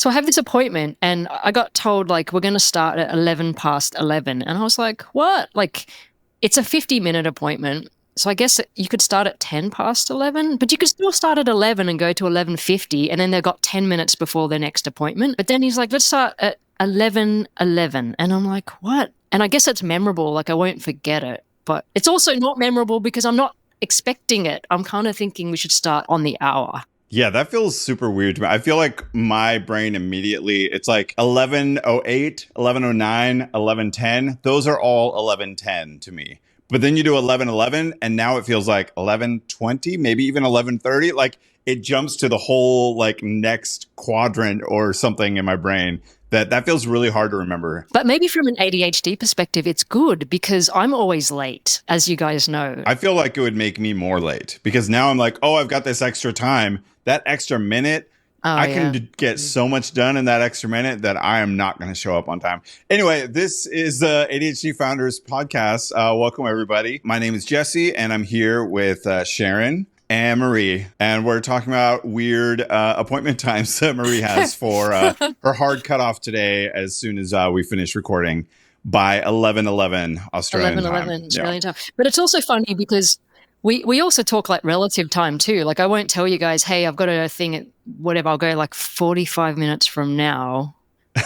So I have this appointment and I got told like, we're going to start at 11 past 11. And I was like, what? Like, it's a 50-minute appointment. So I guess you could start at 10 past 11, but you could still start at 11 and go to 11:50. And then they've got 10 minutes before their next appointment. But then he's like, let's start at 11:11. And I'm like, what? And I guess it's memorable. Like I won't forget it, but it's also not memorable because I'm not expecting it. I'm kind of thinking we should start on the hour. Yeah, that feels super weird to me. I feel like my brain immediately, it's like 11:08, 11:09, 11:10. Those are all 11:10 to me. But then you do 11:11 and now it feels like 11:20, maybe even 11:30. Like it jumps to the whole like next quadrant or something in my brain. That feels really hard to remember. But maybe from an ADHD perspective, it's good because I'm always late, as you guys know. I feel like it would make me more late because now I'm like, oh, I've got this extra time. That extra minute, I can get so much done in that extra minute that I am not going to show up on time. Anyway, this is the ADHD Founders podcast. Welcome, everybody. My name is Jesse, and I'm here with Sharon and Marie, and we're talking about weird appointment times that Marie has for her hard cutoff today as soon as we finish recording by 11:11 Australian time. 11:11 Australian time. But it's also funny because we also talk like relative time too. Like I won't tell you guys, hey, I've got a thing at whatever. I'll go like 45 minutes from now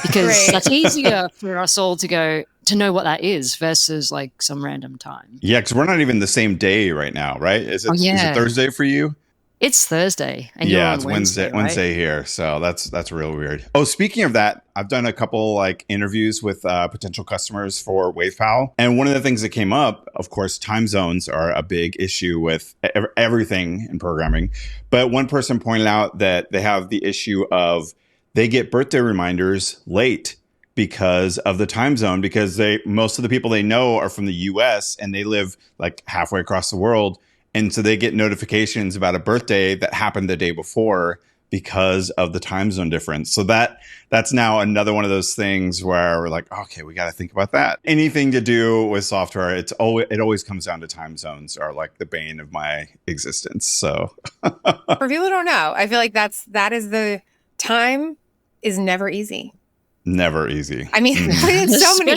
because that's easier for us all to know what that is versus like some random time. Yeah, because we're not even the same day right now, right? Is it Thursday for you? It's Thursday. And yeah, you're on it's Wednesday, right? Wednesday here. So that's real weird. Oh, speaking of that, I've done a couple like interviews with potential customers for WavePal. And one of the things that came up, of course, time zones are a big issue with everything in programming. But one person pointed out that they have the issue of they get birthday reminders late because of the time zone, because most of the people they know are from the US and they live like halfway across the world. And so they get notifications about a birthday that happened the day before because of the time zone difference. So that's now another one of those things where we're like, okay, we got to think about that. Anything to do with software, it always comes down to time zones are like the bane of my existence. So for people who don't know, I feel like that is the time is never easy. Never easy. I mean, in so many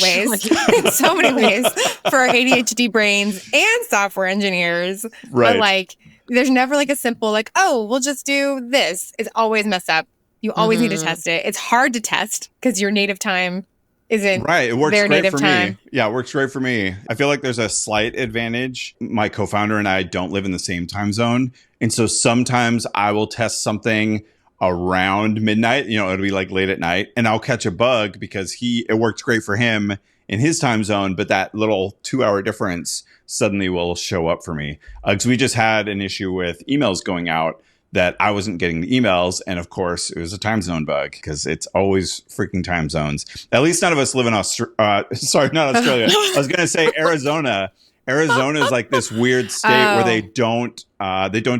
ways for our ADHD brains and software engineers. Right. But like, there's never like a simple like, oh, we'll just do this. It's always messed up. You always need to test it. It's hard to test because your native time isn't right. It works their great native for time. me. Yeah, it works great for me. I feel like there's a slight advantage. My co-founder and I don't live in the same time zone. And so sometimes I will test something around midnight, it'll be like late at night and I'll catch a bug because it worked great for him in his time zone, but that little 2-hour difference suddenly will show up for me. Because we just had an issue with emails going out that I wasn't getting the emails. And of course it was a time zone bug because it's always freaking time zones. At least none of us live in sorry, not Australia. I was going to say Arizona. Arizona is like this weird state where they don't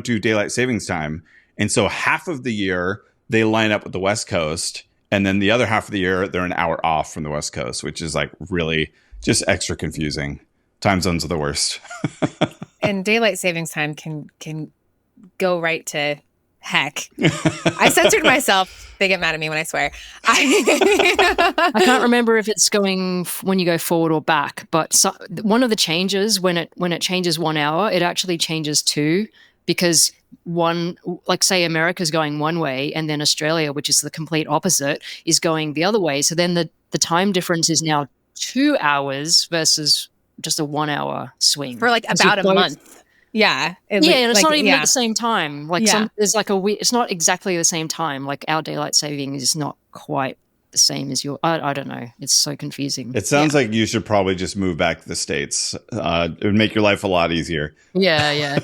do daylight savings time. And so half of the year, they line up with the West Coast. And then the other half of the year, they're an hour off from the West Coast, which is like really just extra confusing. Time zones are the worst. And daylight savings time can go right to heck. I censored myself. They get mad at me when I swear. I can't remember if it's going when you go forward or back. But one of the changes, when it changes 1 hour, it actually changes 2. Because like say America's going one way and then Australia, which is the complete opposite, is going the other way. So then the time difference is now 2 hours versus just a 1 hour swing. For like about a month. Yeah. And it's not even at the same time. Like there's like it's not exactly the same time. Like our daylight saving is not quite the same as your, I don't know. It's so confusing. It sounds like you should probably just move back to the States. It would make your life a lot easier. Yeah.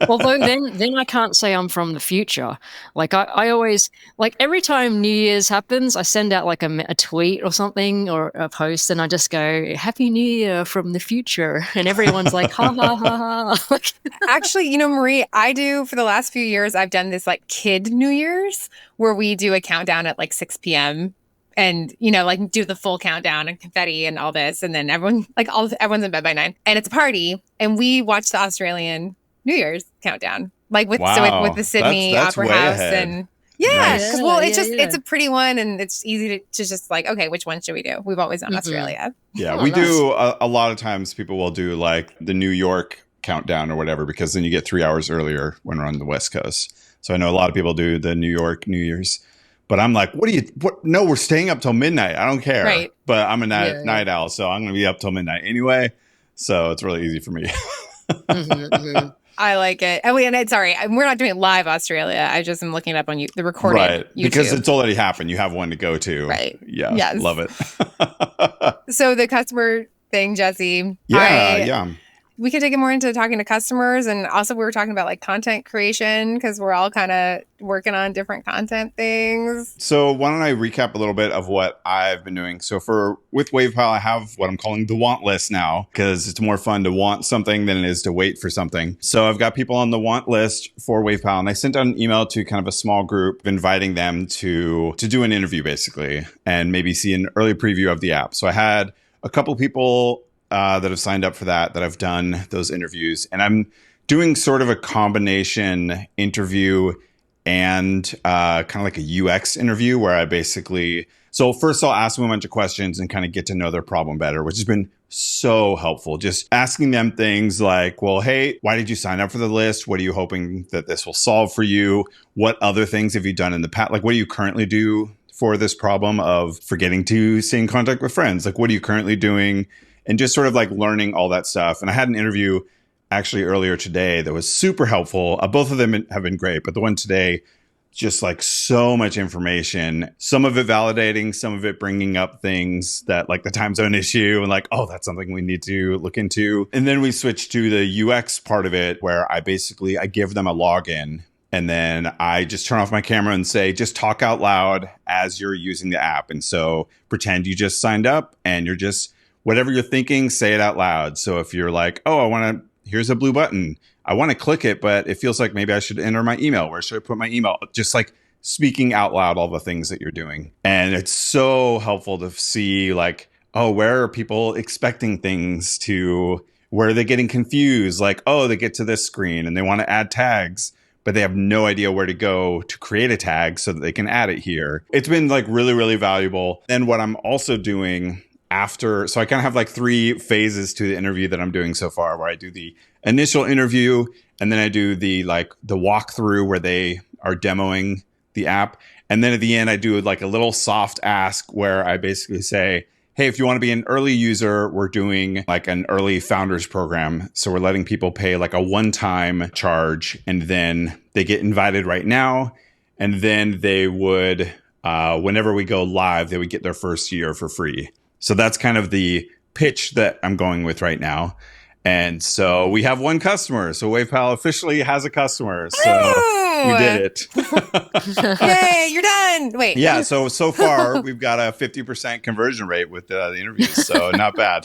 Although then I can't say I'm from the future. Like I always, like every time New Year's happens, I send out like a tweet or something or a post and I just go, Happy New Year from the future. And everyone's like, ha, ha, ha, ha. Actually, Marie, I do for the last few years, I've done this like kid New Year's where we do a countdown at like 6 p.m. And, like do the full countdown and confetti and all this. And then everyone's in bed by 9 and it's a party. And we watch the Australian New Year's countdown, like with the Sydney that's Opera way House. Ahead. And Yeah, Nice. because well, it's a pretty one, and it's easy to just like, okay, which one should we do? We've always done Australia. Yeah, Oh, we nice. do a lot of times people will do like the New York countdown or whatever, because then you get 3 hours earlier when we're on the West Coast. So I know a lot of people do the New York New Year's, but I'm like, no, we're staying up till midnight. I don't care. Right. But I'm a night owl, so I'm going to be up till midnight anyway. So it's really easy for me. I like it. And we're not doing live Australia. I just am looking up on the recorded Right. YouTube. Because it's already happened. You have one to go to. Right. Yeah. Yes. Love it. So the customer thing, Jesse. Yeah. We could take it more into talking to customers, and also we were talking about like content creation because we're all kind of working on different content things. So why don't I recap a little bit of what I've been doing? So with WavePile, I have what I'm calling the want list now, because it's more fun to want something than it is to wait for something. So I've got people on the want list for WavePile, and I sent out an email to kind of a small group inviting them to do an interview basically, and maybe see an early preview of the app. So I had a couple people that have signed up for that have done those interviews. And I'm doing sort of a combination interview and kind of like a UX interview where I basically, so first I'll ask them a bunch of questions and kind of get to know their problem better, which has been so helpful. Just asking them things like, well, hey, why did you sign up for the list? What are you hoping that this will solve for you? What other things have you done in the past? Like, what do you currently do for this problem of forgetting to stay in contact with friends? Like, what are you currently doing? And just sort of like learning all that stuff. And I had an interview actually earlier today that was super helpful. Both of them have been great, but the one today, just like so much information, some of it validating, some of it bringing up things that like the time zone issue and like, oh, that's something we need to look into. And then we switched to the UX part of it where I give them a login. And then I just turn off my camera and say, just talk out loud as you're using the app. And so pretend you just signed up and you're just, whatever you're thinking, say it out loud. So if you're like, oh, here's a blue button. I want to click it, but it feels like maybe I should enter my email. Where should I put my email? Just like speaking out loud all the things that you're doing. And it's so helpful to see like, oh, where are people expecting things to, where are they getting confused? Like, oh, they get to this screen and they want to add tags, but they have no idea where to go to create a tag so that they can add it here. It's been like really, really valuable. And what I'm also doing so I kind of have like 3 phases to the interview that I'm doing so far, where I do the initial interview and then I do the walkthrough where they are demoing the app. And then at the end, I do like a little soft ask where I basically say, hey, if you want to be an early user, we're doing like an early founders program. So we're letting people pay like a one-time charge and then they get invited right now. And then they would, whenever we go live, they would get their first year for free. So that's kind of the pitch that I'm going with right now. And so we have one customer. So WavePal officially has a customer. So we did it. Yay, you're done. Wait. Yeah. So far we've got a 50% conversion rate with the interviews. So not bad.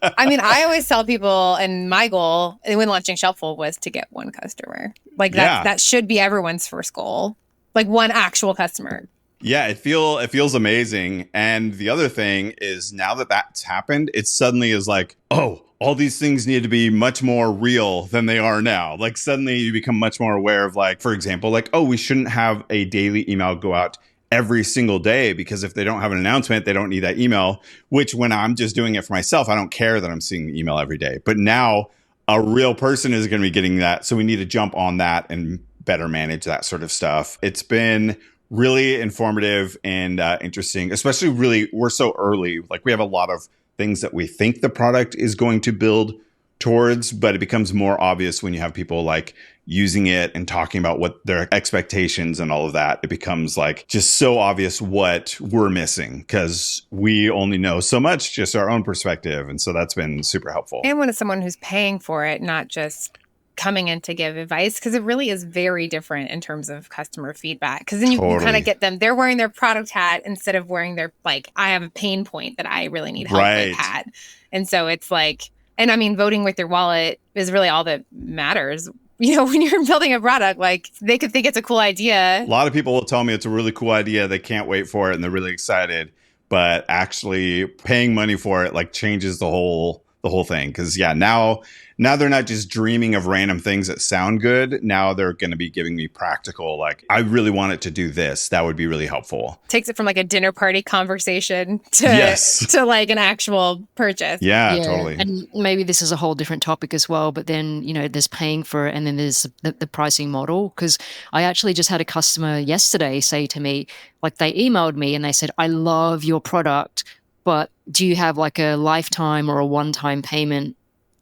I mean, I always tell people, and my goal when launching Shelpful was to get one customer. Like that should be everyone's first goal. Like one actual customer. Yeah, it feels amazing. And the other thing is now that that's happened, it suddenly is like, oh, all these things need to be much more real than they are now. Like suddenly you become much more aware of like, for example, like, oh, we shouldn't have a daily email go out every single day because if they don't have an announcement, they don't need that email, which when I'm just doing it for myself, I don't care that I'm seeing the email every day. But now a real person is going to be getting that. So we need to jump on that and better manage that sort of stuff. It's been really informative and interesting, especially really, we're so early. Like we have a lot of things that we think the product is going to build towards, but it becomes more obvious when you have people like using it and talking about what their expectations and all of that. It becomes like just so obvious what we're missing because we only know so much, just our own perspective. And so that's been super helpful. And when it's someone who's paying for it, not just coming in to give advice, because it really is very different in terms of customer feedback. Because then you kind of get them, they're wearing their product hat instead of wearing their, like, I have a pain point that I really need help with hat. And so it's like, and I mean, voting with your wallet is really all that matters. You know, when you're building a product, like they could think it's a cool idea. A lot of people will tell me it's a really cool idea. They can't wait for it and they're really excited. But actually paying money for it like changes the whole the whole thing. Because now they're not just dreaming of random things that sound good. Now they're going to be giving me practical, like, I really want it to do this. That would be really helpful. Takes it from like a dinner party conversation to Yes. to like an actual purchase. Yeah, totally. And maybe this is a whole different topic as well, but then, there's paying for it and then there's the pricing model. Because I actually just had a customer yesterday say to me, like, they emailed me and they said, I love your product, but do you have like a lifetime or a one-time payment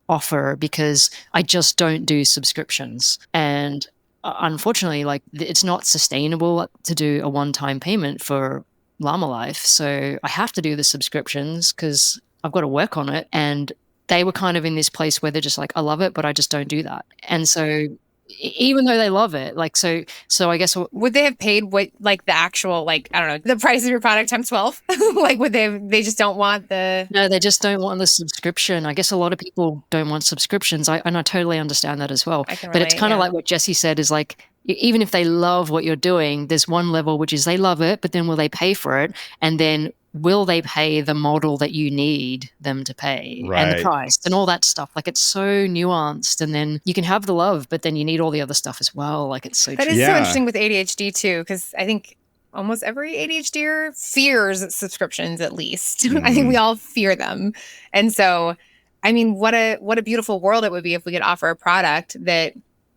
offer? Because I just don't do subscriptions. And unfortunately, like, it's not sustainable to do a one-time payment for Llama Life. So I have to do the subscriptions because I've got to work on it. And they were kind of in this place where they're just like, I love it, but I just don't do that. And so even though they love it, like, so I guess would they have paid what, like, the actual, like, I don't know, the price of your product times 12? Like, they just don't want No, they just don't want the subscription. I guess a lot of people don't want subscriptions. And I totally understand that as well. But it's kind of like what Jesse said is like, even if they love what you're doing, there's one level, which is they love it, but then will they pay for it? And then will they pay the model that you need them to pay and the price and all that stuff? Like, it's so nuanced. And then you can have the love, but then you need all the other stuff as well. Like, it's so That is so interesting with ADHD too, because I think almost every ADHDer fears subscriptions, at least. Mm-hmm. I think we all fear them. And so, I mean, what a beautiful world it would be if we could offer a product that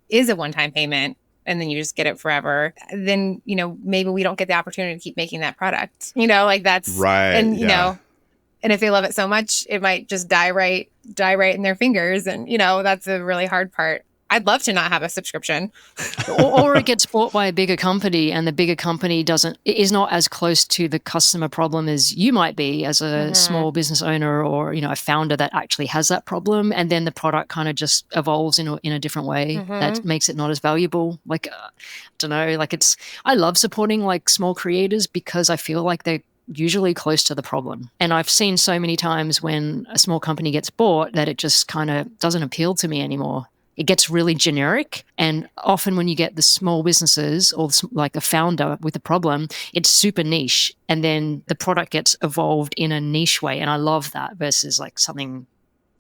is a one-time payment and then you just get it forever. Then, maybe we don't get the opportunity to keep making that product. Like, that's right. And, and if they love it so much, it might just die right in their fingers. And, that's a really hard part. I'd love to not have a subscription. or it gets bought by a bigger company and the bigger company is not as close to the customer problem as you might be as a small business owner or, a founder that actually has that problem. And then the product kind of just evolves in a different way that makes it not as valuable. Like, I don't know, like I love supporting like small creators because I feel like they're usually close to the problem. And I've seen so many times when a small company gets bought that it just kind of doesn't appeal to me anymore. It gets really generic. And often when you get the small businesses or like a founder with a problem, it's super niche. And then the product gets evolved in a niche way. And I love that versus like something,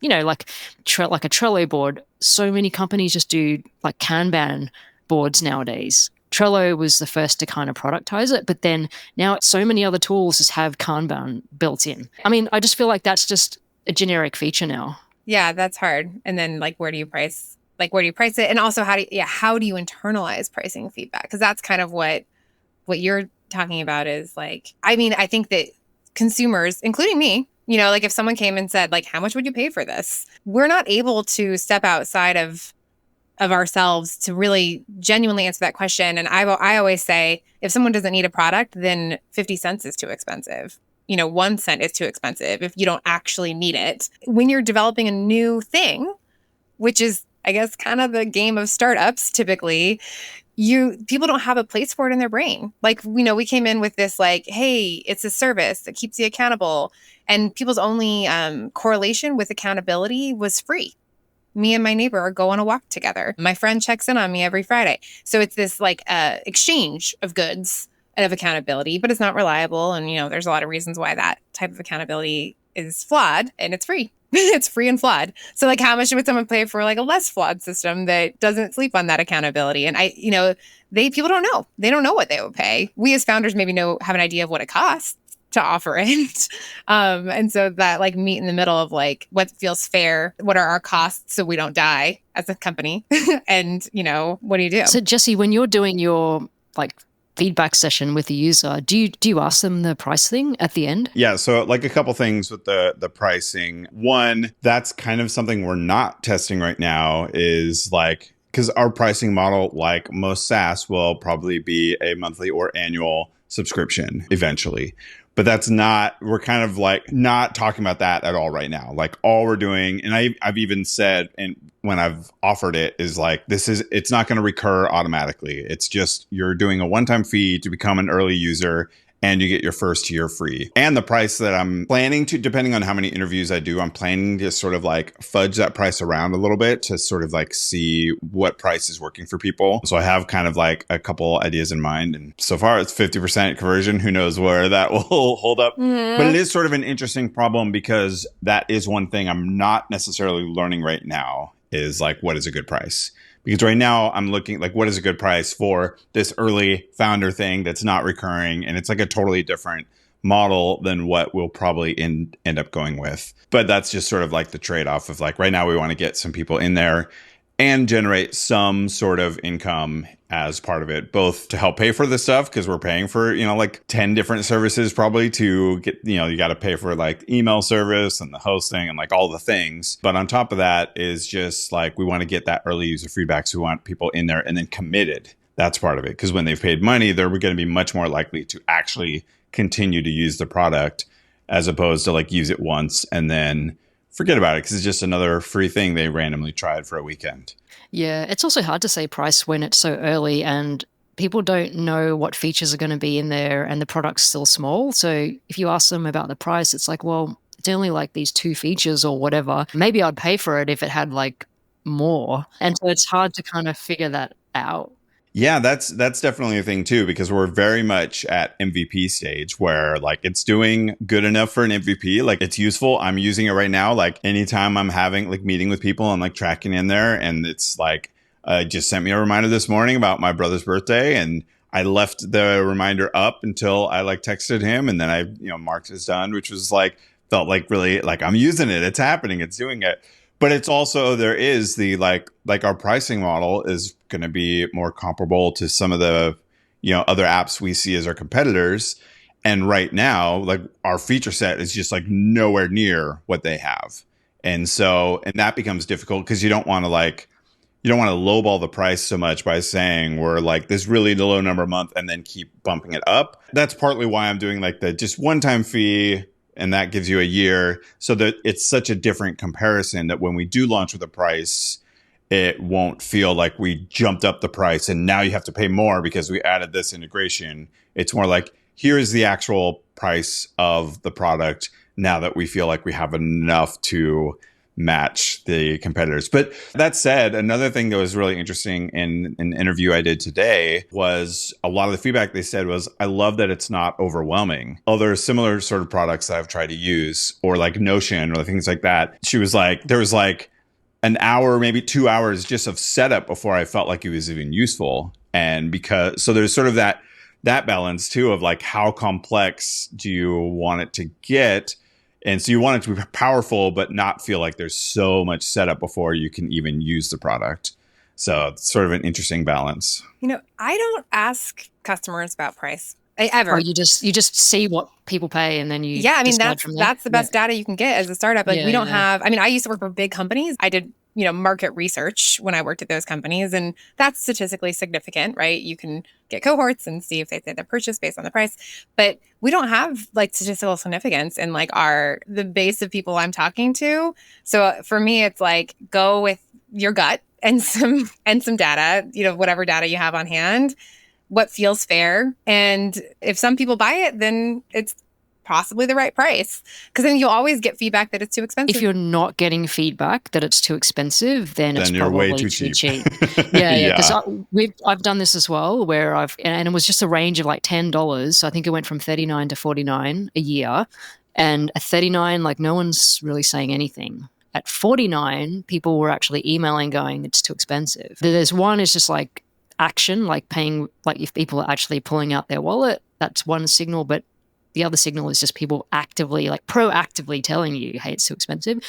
like a Trello board. So many companies just do like Kanban boards nowadays. Trello was the first to kind of productize it, but then now so many other tools just have Kanban built in. I mean, I just feel like that's just a generic feature now. Yeah, that's hard. And then like, where do you price? Like, where do you price it? And also, how do you internalize pricing feedback? Because that's kind of what you're talking about is like, I mean, I think that consumers, including me, like if someone came and said, like, how much would you pay for this? We're not able to step outside of ourselves to really genuinely answer that question. And I always say, if someone doesn't need a product, then 50 cents is too expensive. 1 cent is too expensive if you don't actually need it. When you're developing a new thing, which is, I guess, kind of the game of startups, typically, people don't have a place for it in their brain. Like, we came in with this like, hey, it's a service that keeps you accountable. And people's only correlation with accountability was free. Me and my neighbor go on a walk together. My friend checks in on me every Friday. So it's this like exchange of goods and of accountability, but it's not reliable. And, there's a lot of reasons why that type of accountability is flawed, and it's free. It's free and flawed. So like, how much would someone pay for like a less flawed system that doesn't sleep on that accountability? And people don't know. They don't know what they would pay. We as founders maybe have an idea of what it costs to offer it. And so that like meet in the middle of like what feels fair, what are our costs so we don't die as a company? And, what do you do? So Jesse, when you're doing your like feedback session with the user, do you ask them the price thing at the end? Yeah, so like a couple things with the pricing. One, that's kind of something we're not testing right now is like, because our pricing model, like most SaaS, will probably be a monthly or annual subscription eventually. But we're kind of like not talking about that at all right now. Like all we're doing, and I've even said, and when I've offered it is like, it's not going to recur automatically. It's just, you're doing a one-time fee to become an early user. and you get your first year free. And the price that I'm planning to, depending on how many interviews I do, I'm planning to sort of like fudge that price around a little bit to sort of like see what price is working for people. So I have kind of like a couple ideas in mind. And so far it's 50% conversion. Who knows where that will hold up. But it is sort of an interesting problem because that is one thing I'm not necessarily learning right now is like, what is a good price? Because right now I'm looking like, what is a good price for this early founder thing that's not recurring? And it's like a totally different model than what we'll probably end up going with. But that's just sort of like the trade-off of like, right now we want to get some people in there and generate some sort of income as part of it, both to help pay for the stuff because we're paying for, like 10 different services probably to get, you got to pay for like email service and the hosting and like all the things. But on top of that is just like, we want to get that early user feedback. So we want people in there and then committed. That's part of it. Because when they've paid money, they're going to be much more likely to actually continue to use the product as opposed to like use it once and then forget about it because it's just another free thing they randomly tried for a weekend. Yeah, it's also hard to say price when it's so early and people don't know what features are going to be in there and the product's still small. So if you ask them about the price, it's like, well, it's only like these 2 features or whatever. Maybe I'd pay for it if it had like more. And so it's hard to kind of figure that out. Yeah, that's definitely a thing too, because we're very much at MVP stage where like it's doing good enough for an MVP. Like it's useful. I'm using it right now. Like anytime I'm having like meeting with people, I'm like tracking in there and it's like, just sent me a reminder this morning about my brother's birthday and I left the reminder up until I like texted him and then I, marked as done, which was like, felt like really like I'm using it. It's happening. It's doing it. But it's also, there is the like our pricing model is going to be more comparable to some of the, other apps we see as our competitors. And right now, like our feature set is just like nowhere near what they have. And so, and that becomes difficult because you don't want to lowball the price so much by saying we're like this really low number a month and then keep bumping it up. That's partly why I'm doing like the just one-time fee. And that gives you a year so that it's such a different comparison that when we do launch with a price, it won't feel like we jumped up the price and now you have to pay more because we added this integration. It's more like, here is the actual price of the product now that we feel like we have enough to match the competitors. But that said, another thing that was really interesting in an interview I did today was a lot of the feedback they said was, I love that it's not overwhelming. Other similar sort of products that I've tried to use or like Notion or things like that. She was like, there was like an hour, maybe 2 hours just of setup before I felt like it was even useful. And so there's sort of that balance too of like, how complex do you want it to get? And so you want it to be powerful, but not feel like there's so much setup before you can even use the product. So it's sort of an interesting balance. I don't ask customers about price ever. Or you just see what people pay and then you that's the best data you can get as a startup. Like we don't have, I used to work for big companies. I did market research when I worked at those companies. And that's statistically significant, right? You can get cohorts and see if they say they're purchased based on the price. But we don't have like statistical significance in like the base of people I'm talking to. So for me, it's like go with your gut and some data, whatever data you have on hand, what feels fair. And if some people buy it, then it's possibly the right price, because then you'll always get feedback that it's too expensive. If you're not getting feedback that it's too expensive, then it's you're probably way too cheap. Yeah, because I've done this as well, where and it was just a range of like $10. So I think it went from $39 to $49 a year, and at $39, like no one's really saying anything. At $49, people were actually emailing going, it's too expensive. There's one is just like action, like paying, like if people are actually pulling out their wallet, that's one signal, but the other signal is just people actively, like proactively telling you, hey, it's too expensive.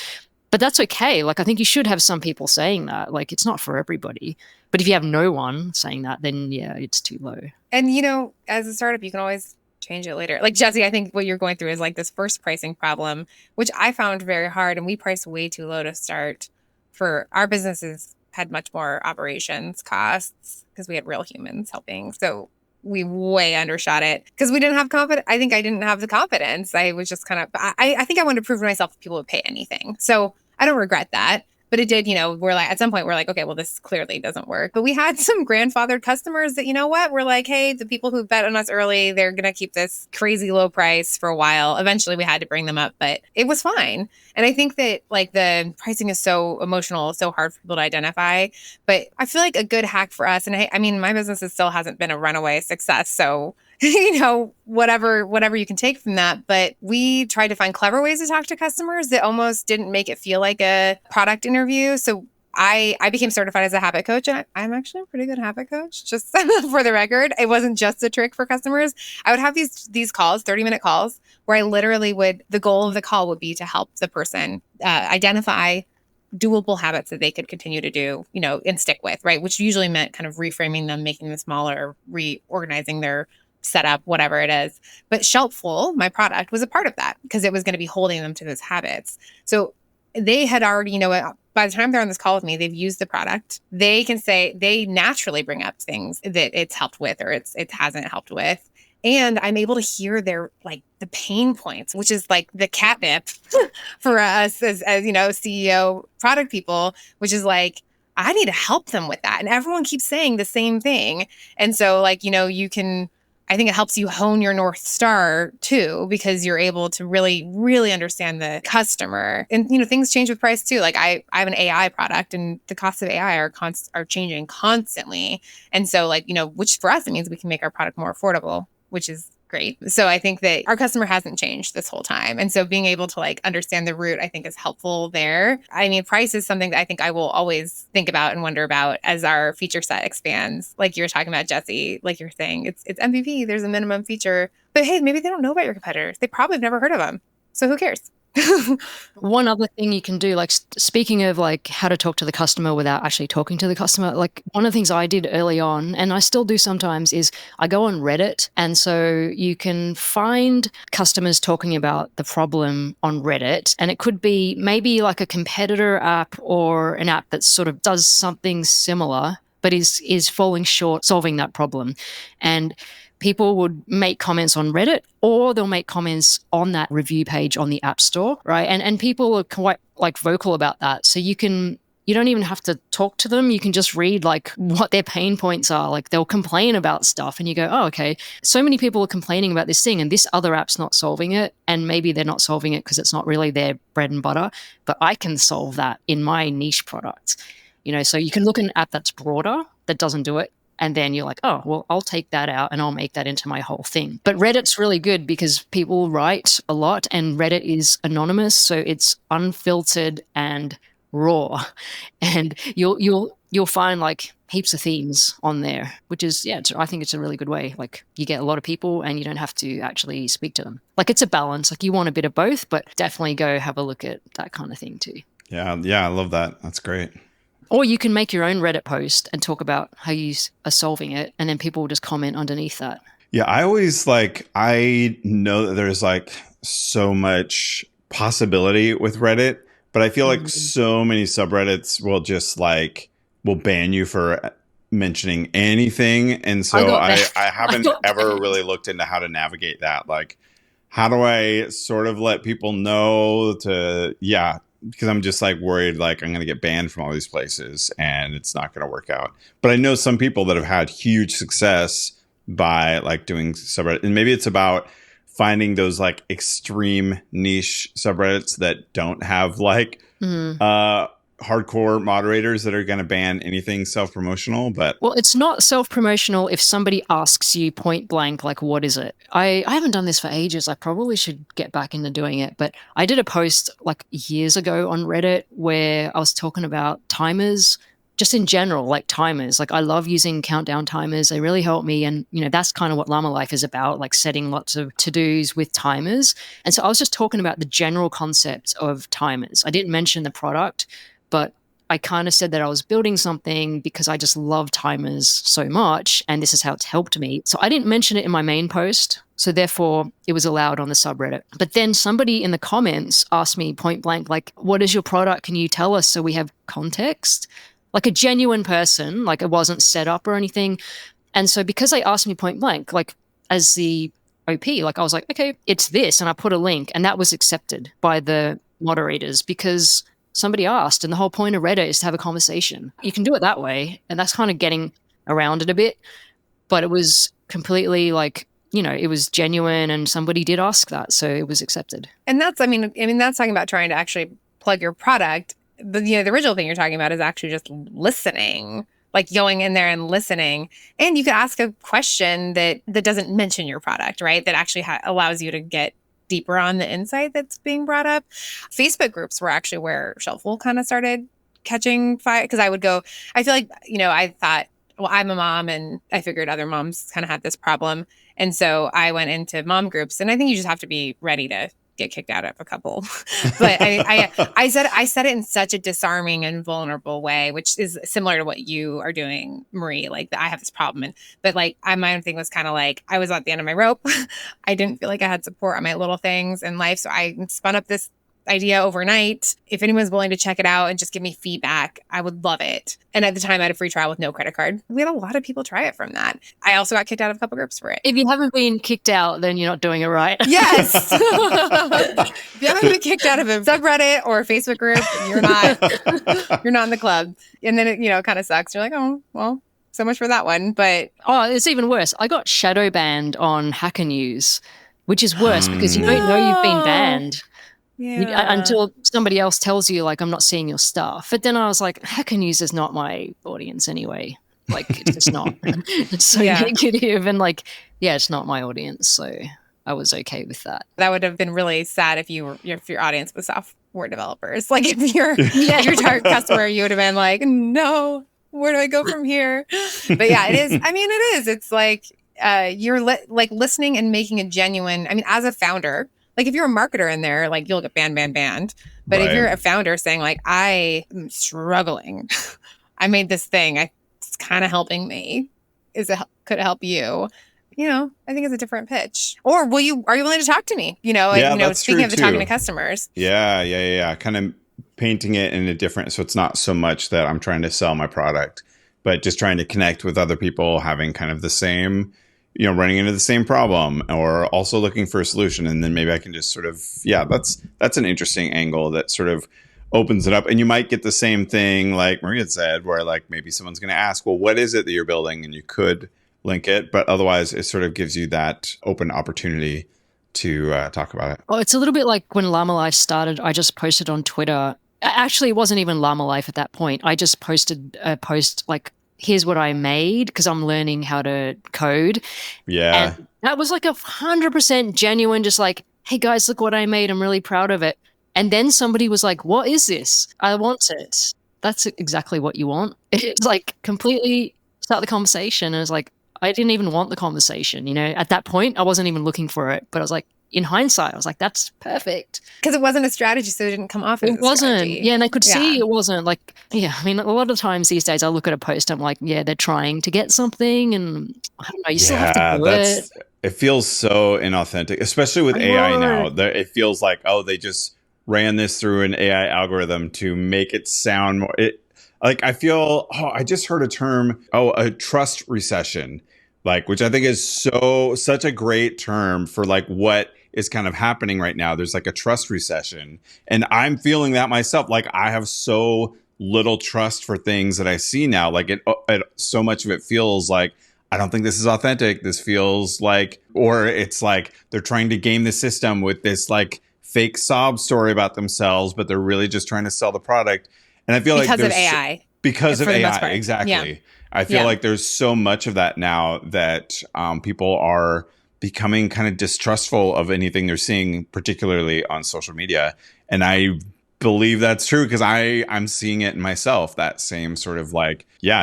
But that's okay. Like, I think you should have some people saying that. Like, it's not for everybody. But if you have no one saying that, then yeah, it's too low. And, as a startup, you can always change it later. Like, Jesse, I think what you're going through is like this first pricing problem, which I found very hard. And we priced way too low to start. For our businesses had much more operations costs because we had real humans helping. So we way undershot it because we didn't have confidence. I think I didn't have the confidence. I was just kind of, I think I wanted to prove to myself that people would pay anything. So I don't regret that. But it did, we're like, at some point, we're like, okay, well, this clearly doesn't work. But we had some grandfathered customers that, you know what, we're like, hey, the people who bet on us early, they're going to keep this crazy low price for a while. Eventually, we had to bring them up, but it was fine. And I think that like the pricing is so emotional, so hard for people to identify. But I feel like a good hack for us, and I mean, my business still hasn't been a runaway success. So whatever you can take from that. But we tried to find clever ways to talk to customers that almost didn't make it feel like a product interview. So I became certified as a habit coach, and I'm actually a pretty good habit coach, just for the record. It wasn't just a trick for customers. I would have these calls, 30-minute calls, where I literally the goal of the call would be to help the person identify doable habits that they could continue to do, and stick with, right? Which usually meant kind of reframing them, making them smaller, reorganizing their setup, whatever it is. But Shelpful, my product, was a part of that because it was going to be holding them to those habits. So they had already, by the time they're on this call with me, they've used the product. They can say they naturally bring up things that it's helped with or it hasn't helped with. And I'm able to hear their the pain points, which is like the catnip for us as CEO product people, which is like, I need to help them with that. And everyone keeps saying the same thing. And so I think it helps you hone your North Star too, because you're able to really, really understand the customer. And, things change with price too. Like I have an AI product and the costs of AI are changing constantly. And so which for us, it means we can make our product more affordable, which is great. So I think that our customer hasn't changed this whole time. And so being able to understand the root, I think is helpful there. I mean, price is something that I think I will always think about and wonder about as our feature set expands. Like you were talking about, Jesse, like you're saying, it's MVP, there's a minimum feature. But hey, maybe they don't know about your competitors. They probably have never heard of them. So who cares? One other thing you can do, speaking of how to talk to the customer without actually talking to the customer, one of the things I did early on, and I still do sometimes, is I go on Reddit. And so you can find customers talking about the problem on Reddit. And it could be maybe a competitor app or an app that sort of does something similar, but is falling short solving that problem. And people would make comments on Reddit, or they'll make comments on that review page on the App Store, right? And people are quite vocal about that. So you don't even have to talk to them. You can just read what their pain points are. They'll complain about stuff and you go, oh, okay, so many people are complaining about this thing and this other app's not solving it. And maybe they're not solving it because it's not really their bread and butter, but I can solve that in my niche product. So you can look at an app that's broader that doesn't do it. And then you're like, oh, well, I'll take that out and I'll make that into my whole thing. But Reddit's really good because people write a lot and Reddit is anonymous. So it's unfiltered and raw. And you'll find heaps of themes on there, which is, I think it's a really good way. You get a lot of people and you don't have to actually speak to them. It's a balance. You want a bit of both, but definitely go have a look at that kind of thing too. Yeah, I love that. That's great. Or you can make your own Reddit post and talk about how you are solving it, and then people will just comment underneath that. Yeah, I always I know that there's so much possibility with Reddit, but I feel like so many subreddits will just will ban you for mentioning anything. And so I haven't ever really looked into how to navigate that. How do I sort of let people know because I'm just worried I'm going to get banned from all these places and it's not going to work out. But I know some people that have had huge success by doing subreddit, and maybe it's about finding those extreme niche subreddits that don't have hardcore moderators that are going to ban anything self-promotional. But well, it's not self-promotional if somebody asks you point blank, what is it? I haven't done this for ages. I probably should get back into doing it. But I did a post years ago on Reddit where I was talking about timers, just in general, timers. I love using countdown timers. They really help me. And, that's kind of what Llama Life is about, setting lots of to-dos with timers. And so I was just talking about the general concept of timers. I didn't mention the product, but I kind of said that I was building something because I just love timers so much, and this is how it's helped me. So I didn't mention it in my main post, so therefore it was allowed on the subreddit. But then somebody in the comments asked me point blank, what is your product? Can you tell us so we have context? A genuine person, it wasn't set up or anything. And so because they asked me point blank, as the OP, I was like, okay, it's this. And I put a link, and that was accepted by the moderators because somebody asked. And the whole point of Reddit is to have a conversation. You can do it that way. And that's kind of getting around it a bit. But it was completely like, it was genuine and somebody did ask that. So it was accepted. And that's, that's talking about trying to actually plug your product. But, the original thing you're talking about is actually just listening, like going in there and listening. And you could ask a question that doesn't mention your product, right? That actually allows you to get deeper on the insight that's being brought up. Facebook groups were actually where Shelpful kind of started catching fire. Because I feel like, I thought, well, I'm a mom and I figured other moms kind of had this problem. And so I went into mom groups, and I think you just have to be ready to get kicked out of a couple. But I said it in such a disarming and vulnerable way, which is similar to what you are doing, Marie. Like, I have this problem. But like, my own thing was kind of like, I was at the end of my rope. I didn't feel like I had support on my little things in life. So I spun up this idea overnight. If anyone's willing to check it out and just give me feedback, I would love it. And at the time, I had a free trial with no credit card. We had a lot of people try it from that. I also got kicked out of a couple groups for it. If you haven't been kicked out, then you're not doing it right. Yes. If you haven't been kicked out of a subreddit or a Facebook group, you're not in the club. And then it, kind of sucks. You're like, oh, well, so much for that one. But it's even worse. I got shadow banned on Hacker News, which is worse because you don't know you've been banned. Yeah. Until somebody else tells you, like, I'm not seeing your stuff. But then I was like, Hacker News is not my audience anyway. Like, it's just not. It's so negative. And like, it's not my audience. So I was okay with that. That would have been really sad if your audience was software developers. Like, if you're your target customer, you would have been like, no, where do I go from here? But yeah, it is. It is. It's like you're listening and making a genuine, as a founder, like if you're a marketer in there, like you'll get banned. But if you're a founder saying like, I am struggling, I made this thing, it's kind of helping me. Could it help you? I think it's a different pitch. Or are you willing to talk to me? Speaking of the talking to customers. Yeah. Kind of painting it in a different, so it's not so much that I'm trying to sell my product, but just trying to connect with other people having kind of the same, running into the same problem or also looking for a solution. And then maybe I can just sort of, that's an interesting angle that sort of opens it up. And you might get the same thing like Maria said, where like maybe someone's going to ask, well, what is it that you're building? And you could link it, but otherwise it sort of gives you that open opportunity to talk about it. Oh, it's a little bit like when Llama Life started, I just posted on Twitter. Actually, it wasn't even Llama Life at that point. I just posted a post like, here's what I made because I'm learning how to code. Yeah. And that was like 100% genuine, just like, hey guys, look what I made. I'm really proud of it. And then somebody was like, what is this? I want it. That's exactly what you want. It's like completely start the conversation. And it's like, I didn't even want the conversation. At that point, I wasn't even looking for it. But I was like, in hindsight, I was like, that's perfect. Because it wasn't a strategy, so it didn't come off as a wasn't. strategy. Yeah, and they could see it wasn't. Like, a lot of times these days I look at a post, I'm like, they're trying to get something, and I don't know, you still have to do it. It feels so inauthentic, especially with AI now. It feels like, they just ran this through an AI algorithm to make it sound more... I feel... I just heard a term, a trust recession, which I think is such a great term for what is kind of happening right now. There's like a trust recession, and I'm feeling that myself. Like I have so little trust for things that I see now. Like it so much of it feels like, I don't think this is authentic. This feels like, or it's like they're trying to game the system with this like fake sob story about themselves, but they're really just trying to sell the product. And I feel because of AI. Because of AI, exactly. Yeah. I feel like there's so much of that now that people are becoming kind of distrustful of anything they're seeing, particularly on social media. And I believe that's true because I'm seeing it in myself, that same sort of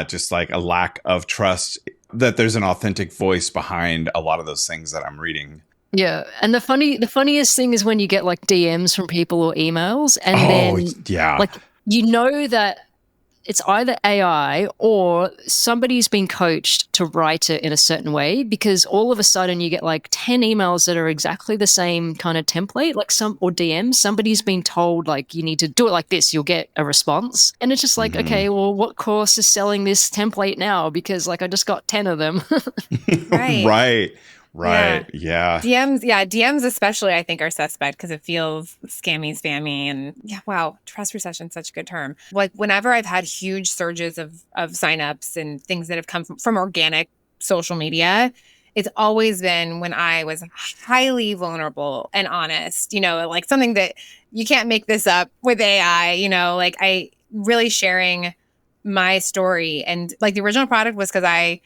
just like a lack of trust that there's an authentic voice behind a lot of those things that I'm reading. Yeah. And the funniest thing is when you get like DMs from people or emails and then that it's either AI or somebody's been coached to write it in a certain way, because all of a sudden you get like 10 emails that are exactly the same kind of template, or DMs. Somebody's been told like, you need to do it like this, you'll get a response. And it's just like, okay, well, what course is selling this template now? Because like I just got 10 of them. Right. Right. Yeah. DMs especially I think are suspect because it feels spammy, and yeah, wow, trust recession is such a good term. Like whenever I've had huge surges of signups and things that have come from organic social media, it's always been when I was highly vulnerable and honest, like something that you can't make this up with AI, like I really sharing my story. And like the original product was because I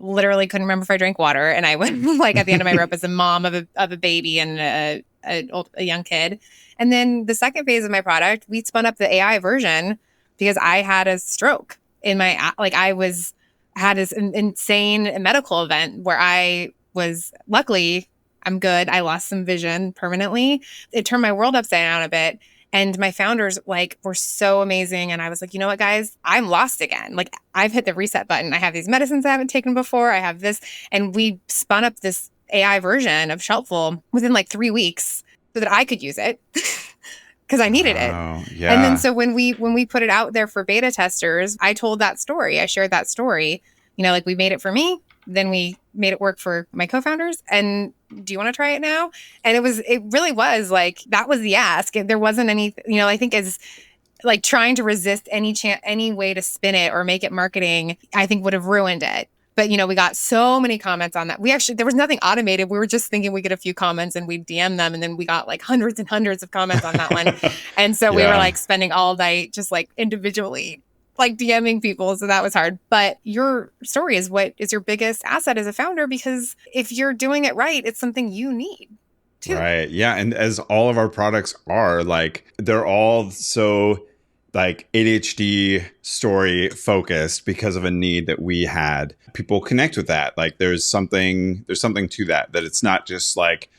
literally couldn't remember if I drank water, and I went like at the end of my rope as a mom of a baby and a young kid. And then the second phase of my product, we spun up the AI version because I had a stroke in my like had this insane medical event where I was luckily I'm good. I lost some vision permanently. It turned my world upside down a bit. And my founders like were so amazing. And I was like, you know what, guys, I'm lost again. Like I've hit the reset button. I have these medicines I haven't taken before. I have this. And we spun up this AI version of Shelpful within like 3 weeks so that I could use it because I needed it. Oh, yeah. And then so when we put it out there for beta testers, I told that story. I shared that story. Like we made it for me. Then we made it work for my co-founders. And do you want to try it now? And it really was like, that was the ask. There wasn't any, I think as like trying to resist any way to spin it or make it marketing, I think would have ruined it. But, we got so many comments on that. There was nothing automated. We were just thinking we get a few comments and we'd DM them. And then we got like hundreds and hundreds of comments on that one. And so we were like spending all night just like individually like DMing people. So that was hard. But your story is what is your biggest asset as a founder, because if you're doing it right, it's something you need too. Right. Yeah. And as all of our products are, like, they're all so like ADHD story focused because of a need that we had. People connect with that. Like there's something to that it's not just like,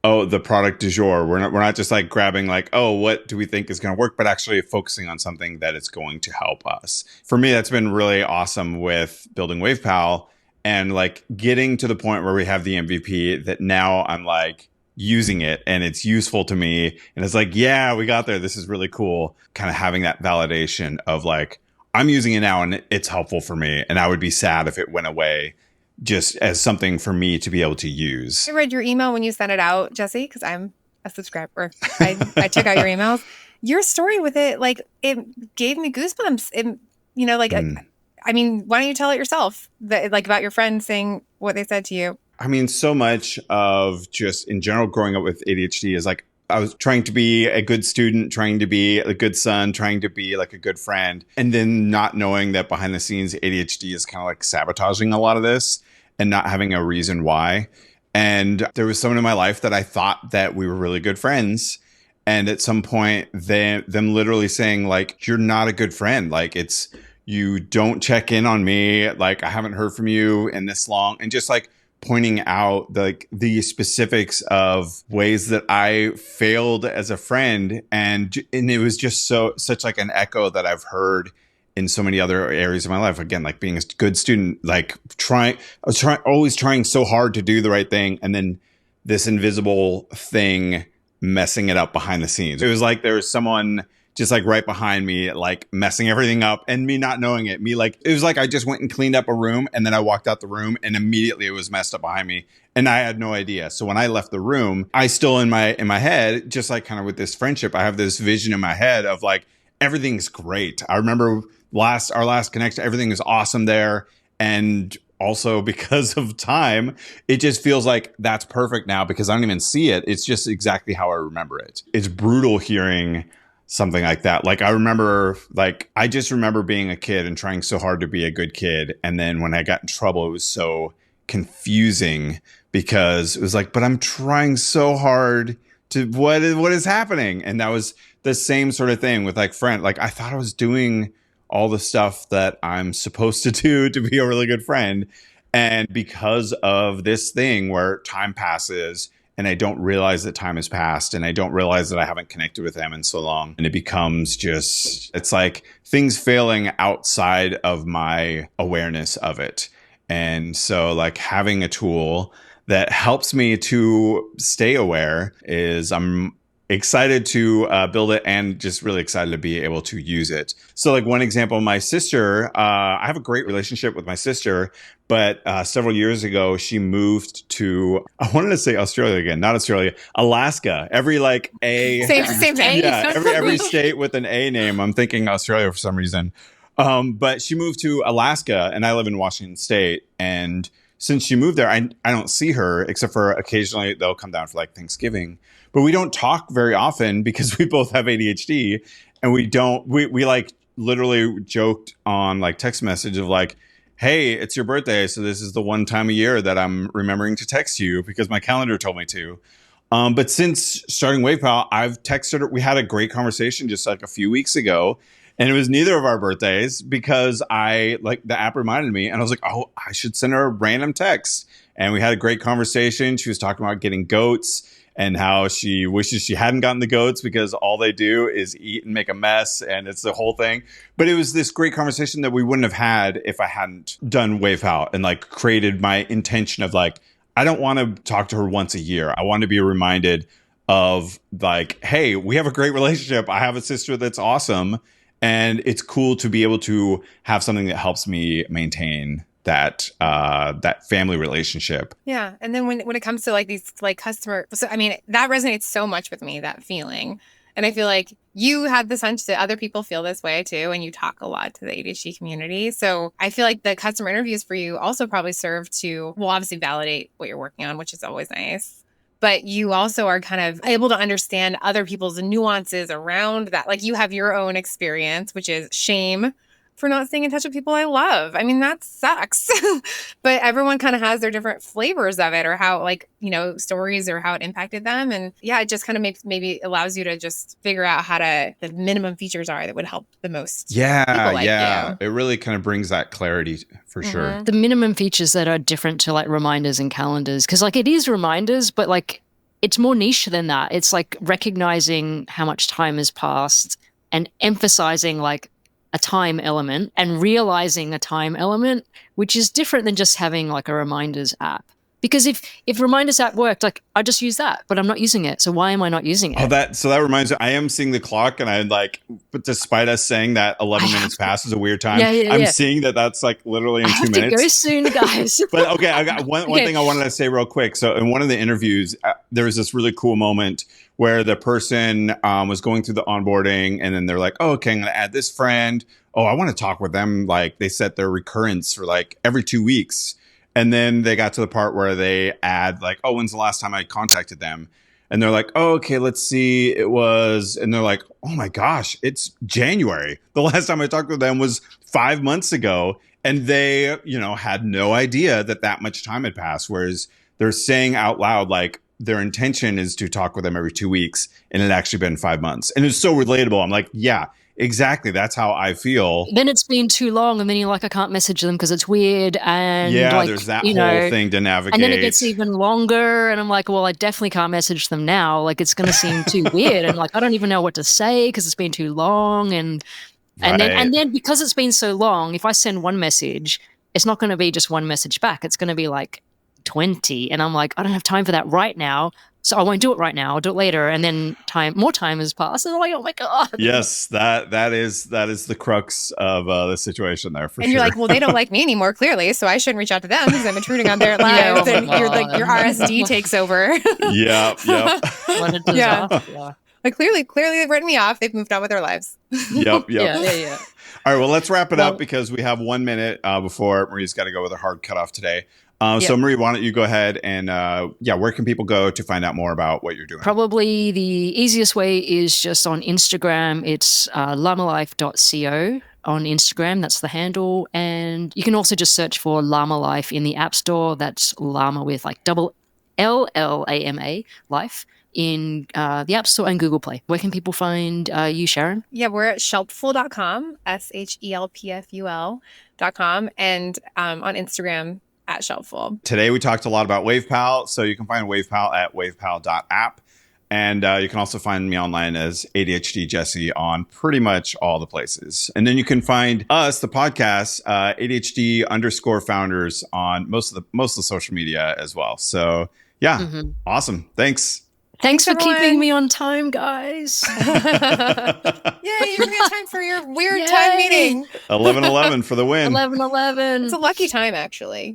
oh, the product du jour. We're not just like grabbing like, oh, what do we think is going to work, but actually focusing on something that is going to help us. For me, that's been really awesome with building WavePal and like getting to the point where we have the MVP that now I'm like using it and it's useful to me. And it's like, yeah, we got there. This is really cool. Kind of having that validation of like, I'm using it now and it's helpful for me. And I would be sad if it went away, just as something for me to be able to use. I read your email when you sent it out, Jesse, because I'm a subscriber. I check out your emails. Your story with it, like, it gave me goosebumps. I mean, why don't you tell it yourself? Like about your friends saying what they said to you. I mean, so much of just in general growing up with ADHD is like, I was trying to be a good student, trying to be a good son, trying to be like a good friend, and then not knowing that behind the scenes, ADHD is kind of like sabotaging a lot of this and not having a reason why. And there was someone in my life that I thought that we were really good friends. And at some point, them literally saying like, you're not a good friend. Like you don't check in on me. Like I haven't heard from you in this long. And just like pointing out like the specifics of ways that I failed as a friend. And it was just such like an echo that I've heard in so many other areas of my life. Again, like being a good student, like always trying so hard to do the right thing. And then this invisible thing messing it up behind the scenes. It was like there was someone just like right behind me, like messing everything up and me not knowing it. It was like I just went and cleaned up a room and then I walked out the room and immediately it was messed up behind me and I had no idea. So when I left the room, I still in my head, just like kind of with this friendship, I have this vision in my head of like, everything's great. I remember our last connection, everything is awesome there. And also because of time, it just feels like that's perfect now because I don't even see it. It's just exactly how I remember it. It's brutal hearing something like that. Like I just remember being a kid and trying so hard to be a good kid. And then when I got in trouble, it was so confusing because it was like, but I'm trying so hard to what is happening? And that was the same sort of thing with like friend. Like I thought I was doing all the stuff that I'm supposed to do to be a really good friend. And because of this thing where time passes and I don't realize that time has passed and I don't realize that I haven't connected with them in so long. And it becomes it's like things failing outside of my awareness of it. And so like having a tool that helps me to stay aware is I'm excited to build it and just really excited to be able to use it. So like one example, my sister, I have a great relationship with my sister, but several years ago, she moved to, I wanted to say Australia again, not Australia, Alaska. Every like A. Same thing. Yeah, every state with an A name. I'm thinking Australia for some reason. But she moved to Alaska and I live in Washington State. And since she moved there, I don't see her except for occasionally they'll come down for like Thanksgiving. But we don't talk very often because we both have ADHD and we like literally joked on like text message of like, hey, it's your birthday. So this is the one time a year that I'm remembering to text you because my calendar told me to. But since starting WavePal, I've texted her. We had a great conversation just like a few weeks ago. And it was neither of our birthdays because the app reminded me and I was like, oh, I should send her a random text. And we had a great conversation. She was talking about getting goats and how she wishes she hadn't gotten the goats because all they do is eat and make a mess. And it's the whole thing. But it was this great conversation that we wouldn't have had if I hadn't done WavePal and like created my intention of like, I don't want to talk to her once a year. I want to be reminded of like, hey, we have a great relationship. I have a sister that's awesome. And it's cool to be able to have something that helps me maintain that family relationship. Yeah. And then when it comes to like these like customer, so I mean, that resonates so much with me, that feeling. And I feel like you have the sense that other people feel this way too. And you talk a lot to the ADHD community. So I feel like the customer interviews for you also probably serve to, well, obviously validate what you're working on, which is always nice. But you also are kind of able to understand other people's nuances around that. Like you have your own experience, which is shame for not staying in touch with people I love. I mean, that sucks. But everyone kind of has their different flavors of it or how like, you know, stories or how it impacted them. And yeah, it just kind of maybe allows you to just figure out how the minimum features are that would help the most people like you. It really kind of brings that clarity for sure. The minimum features that are different to like reminders and calendars. Cause like it is reminders, but like it's more niche than that. It's like recognizing how much time has passed and emphasizing like a time element and realizing a time element, which is different than just having like a reminders app. Because if reminders app worked, like I just use that, but I'm not using it. So why am I not using it? So that reminds me, I am seeing the clock and I like, but despite us saying that 11 minutes past is a weird time, I'm seeing that that's like literally in 2 minutes. I have to go soon, guys. But okay, I got one thing I wanted to say real quick. So in one of the interviews, there was this really cool moment where the person was going through the onboarding and then they're like, oh, okay, I'm going to add this friend. Oh, I want to talk with them. Like they set their recurrence for like every 2 weeks. And then they got to the part where they add like, oh, when's the last time I contacted them? And they're like, oh, okay, let's see. It was, and they're like, oh my gosh, it's January. The last time I talked with them was 5 months ago. And they, had no idea that much time had passed. Whereas they're saying out loud, like their intention is to talk with them every 2 weeks. And it had actually been 5 months. And it's so relatable. I'm like, yeah. Exactly. That's how I feel. Then it's been too long and then you're like, I can't message them because it's weird. And there's that whole thing to navigate. And then it gets even longer. And I'm like, well, I definitely can't message them now. Like it's going to seem too weird. And like, I don't even know what to say because it's been too long. And then because it's been so long, if I send one message, it's not going to be just one message back. It's going to be like 20. And I'm like, I don't have time for that right now. So I won't do it right now. I'll do it later. And then more time has passed. And I'm like, oh my God. Yes, that is the crux of the situation there for sure. And you're like, well, they don't like me anymore, clearly. So I shouldn't reach out to them because I'm intruding on their lives. And you're like, your RSD takes over. Yep. Yeah. Like clearly they've written me off. They've moved on with their lives. Yep. Yeah. All right, well, let's wrap it up because we have 1 minute before Marie's got to go with a hard cutoff today. So Marie, why don't you go ahead and where can people go to find out more about what you're doing? Probably the easiest way is just on Instagram. It's llamalife.co on Instagram. That's the handle. And you can also just search for Llama Life in the App Store. That's Llama with like double LLAMA Life in the App Store and Google Play. Where can people find you, Sharon? Yeah, we're at shelpful.com, SHELPFUL.com, and on Instagram at Shelpful. Today we talked a lot about WavePal, so you can find WavePal at wavepal.app. And you can also find me online as ADHD Jesse on pretty much all the places. And then you can find us, the podcast, ADHD_founders on most of the social media as well. So yeah, Awesome. Thanks. Thanks for keeping everyone. me on time, guys. Yay, you're gonna time for your weird Yay. time meeting. 11:11 for the win. 11:11. It's a lucky time, actually.